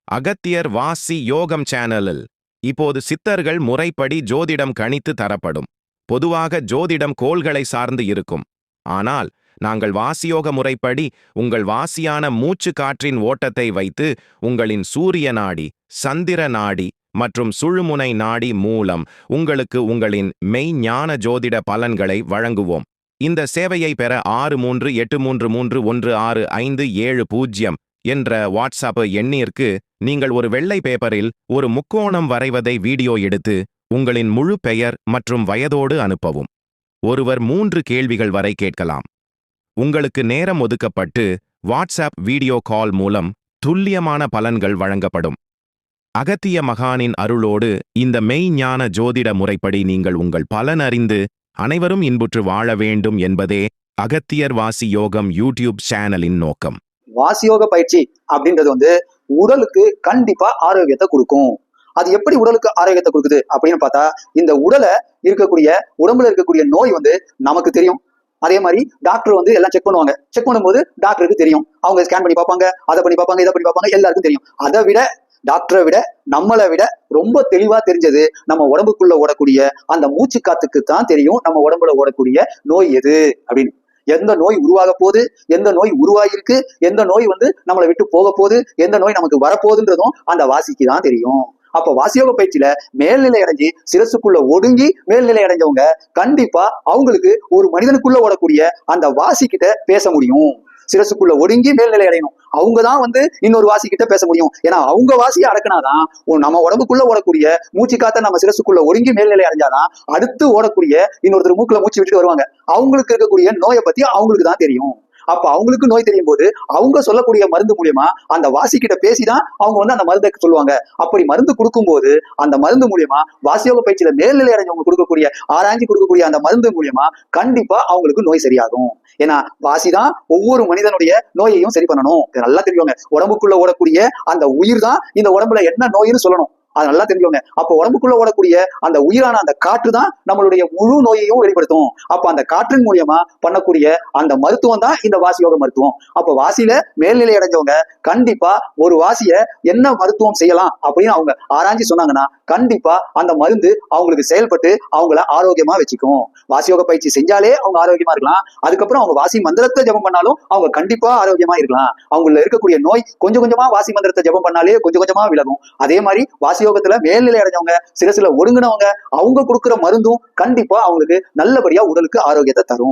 அகத்தியர் வாசி யோகம் சேனலில் இப்போது சித்தர்கள் முறைப்படி ஜோதிடம் கணித்து தரப்படும். பொதுவாக ஜோதிடம் கோள்களை சார்ந்து இருக்கும். ஆனால் நாங்கள் வாசியோக முறைப்படி உங்கள் வாசியான மூச்சு காற்றின் ஓட்டத்தை வைத்து உங்களின் சூரிய நாடி, சந்திர நாடி மற்றும் சுழுமுனை நாடி மூலம் உங்களுக்கு உங்களின் மெய்ஞான ஜோதிட பலன்களை வழங்குவோம். இந்த சேவையை பெற 6338331657 என்ற வாட்ஸ்அப் எண்ணிற்கு நீங்கள் ஒரு வெள்ளை பேப்பரில் ஒரு முக்கோணம் வரைவதை வீடியோ எடுத்து உங்களின் முழு பெயர் மற்றும் வயதோடு அனுப்பவும். ஒருவர் 3 கேள்விகள் வரை கேட்கலாம். உங்களுக்கு நேரம் ஒதுக்கப்பட்டு வாட்ஸ்அப் வீடியோ கால் மூலம் துல்லியமான பலன்கள் வழங்கப்படும். அகத்திய மகானின் அருளோடு இந்த மெய்ஞான ஜோதிட முறைப்படி நீங்கள் உங்கள் பலன் அறிந்து அனைவரும் இன்புற்று வாழ வேண்டும் என்பதே அகத்தியர் வாசி யோகம் யூடியூப் சேனலின் நோக்கம். வாசியோக பயிற்சி அப்படின்றது உடலுக்கு கண்டிப்பா ஆரோக்கியத்தை கொடுக்கும். அது எப்படி உடலுக்கு ஆரோக்கியத்தை கொடுக்குது அப்படின்னு பார்த்தா, இந்த உடம்புல இருக்கக்கூடிய நோய் நமக்கு தெரியும். அதே மாதிரி டாக்டர் எல்லாம் செக் பண்ணுவாங்க. செக் பண்ணும்போது டாக்டருக்கு தெரியும். அவங்க ஸ்கேன் பண்ணி பார்ப்பாங்க, அதை பண்ணி பார்ப்பாங்க, இதை பண்ணி பார்ப்பாங்க, எல்லாருக்கும் தெரியும். அதை விட டாக்டரை விட நம்மளை விட ரொம்ப தெளிவா தெரிஞ்சது நம்ம உடம்புக்குள்ள ஓடக்கூடிய அந்த மூச்சு காத்துக்கு தான் தெரியும் நம்ம உடம்புல ஓடக்கூடிய நோய் எது அப்படின்னு. எந்த நோய் உருவாக போகுது, எந்த நோய் உருவாகிருக்கு, எந்த நோய் நம்மளை விட்டு போக போகுது, எந்த நோய் நமக்கு வரப்போகுதுன்றதும் அந்த வாசிக்கு தான் தெரியும். அப்ப வாசியோக பயிற்சியில மேல்நிலை அடைஞ்சு சிரசுக்குள்ள ஒடுங்கி மேல்நிலை அடைஞ்சவங்க கண்டிப்பா அவங்களுக்கு ஒரு மனிதனுக்குள்ள ஓடக்கூடிய அந்த வாசி கிட்ட பேச முடியும். சிரசுக்குள்ள ஒடுங்கி மேல்நிலை அடையணும். அவங்கதான் இன்னொரு வாசி கிட்ட பேச முடியும். ஏன்னா அவங்க வாசியை அடக்கினாதான் நம்ம உடம்புக்குள்ள ஓடக்கூடிய மூச்சு காத்த நம்ம சிரசுக்குள்ள ஒடுங்கி மேல்நிலை அடைஞ்சாதான் அடுத்து ஓடக்கூடிய இன்னொருத்தர் மூக்குல மூச்சு விட்டுட்டு வருவாங்க. அவங்களுக்கு இருக்கக்கூடிய நோயை பத்தி அவங்களுக்கு தான் தெரியும். அப்ப அவங்களுக்கு நோய் தெரியும் போது அவங்க சொல்லக்கூடிய மருந்து மூலியமா அந்த வாசி கிட்ட பேசிதான் அவங்க அந்த மருந்தை சொல்லுவாங்க. அப்படி மருந்து கொடுக்கும் போது அந்த மருந்து மூலியமா வாசியோக பயிற்சியில மேல்நிலை அடைஞ்சவங்க கொடுக்கக்கூடிய ஆராய்ச்சி கொடுக்கக்கூடிய அந்த மருந்து மூலியமா கண்டிப்பா அவங்களுக்கு நோய் சரியாகும். ஏன்னா வாசிதான் ஒவ்வொரு மனிதனுடைய நோயையும் சரி பண்ணணும். நல்லா தெரியுங்க. உடம்புக்குள்ள ஓடக்கூடிய அந்த உயிர் தான் இந்த உடம்புல என்ன நோயின்னு சொல்லணும். அது நல்லா தெரிஞ்சவங்க. அப்ப உடம்புக்குள்ள ஓடக்கூடிய அந்த உயிரான அந்த காற்று தான் நம்மளுடைய முழு நோயையும் வெளிப்படுத்தும். அப்ப அந்த காற்றின் மூலியமா பண்ணக்கூடிய அந்த மருத்துவம் தான் இந்த வாசியோக மருத்துவம். அப்ப வாசியில மேல்நிலை அடைஞ்சவங்க கண்டிப்பா ஒரு வாசிய என்ன மருத்துவம் செய்யலாம் அப்படின்னு அவங்க ஆராய்ச்சி சொன்னாங்கன்னா கண்டிப்பா அந்த மருந்து அவங்களுக்கு செயல்பட்டு அவங்கள ஆரோக்கியமா வச்சுக்கும். வாசியோக பயிற்சி செஞ்சாலே அவங்க ஆரோக்கியமா இருக்கலாம். அதுக்கப்புறம் அவங்க வாசி மந்திரத்தை ஜபம் பண்ணாலும் அவங்க கண்டிப்பா ஆரோக்கியமா இருக்கலாம். அவங்கள இருக்கக்கூடிய நோய் கொஞ்சம் கொஞ்சமா வாசி மந்திரத்தை ஜபம் பண்ணாலே கொஞ்சம் கொஞ்சமா விலகும். அதே மாதிரி வாசியோகத்துல மேல்நிலை அடைஞ்சவங்க சிரசுல ஒடுங்கினவங்க அவங்க கொடுக்குற மருந்தும் கண்டிப்பா அவங்களுக்கு நல்லபடியா உடலுக்கு ஆரோக்கியத்தை தரும்.